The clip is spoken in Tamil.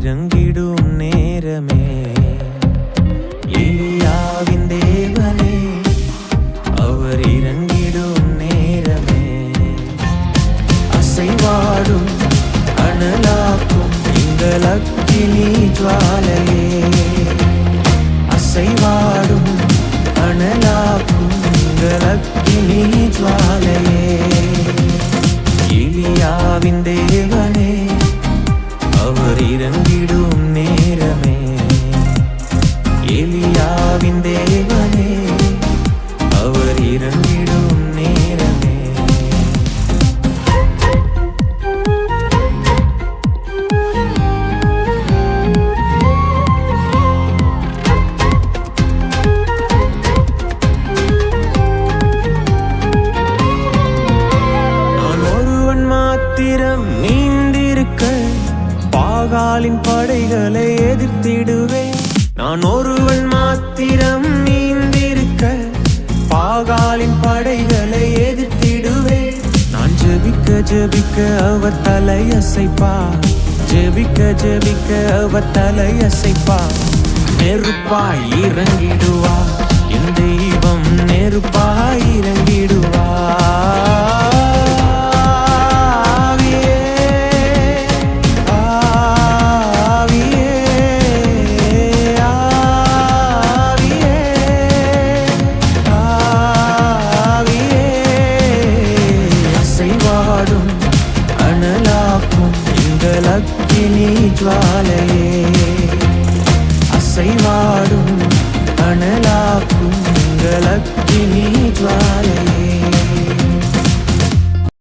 இறங்கிடும் நேரமே எலியாவின் தேவனே அவர் இறங்கிடும் நேரமே அசைவாடும் அனலாக்கும் எங்கள் அக்கினி ஜுவாலையே அசைவாடும் அனலாக்கும் எங்கள் அக்கினி ஜுவாலையே எலியாவின் தேவனே அவர் இறங்கிடும் நேரமே எலியாவின் தேவனே அவர் இறங்கிடும் நேரமே நான் ஒருவன் மாத்திரம் நீந்திருக்க பாகாலின் படைகளை எதிர்த்திடுவேன் நான் ஒருவன் மாத்திரம் நீந்திருக்க பாகாலின் படைகளை எதிர்த்திடுவேன் நான் ஜெபிக்க ஜெபிக்க அவர் தலையசைப்பா ஜெபிக்க ஜெபிக்க அவர் தலையசைப்பா நெருப்பாய் இறங்கிடுவா என் தெய்வம் நெருப்பாய் இறங்கிடுவா அக்கினி ஜுவாலையே அசைவாடும் அனலாக்கும் எங்கள் அக்கினி ஜுவாலை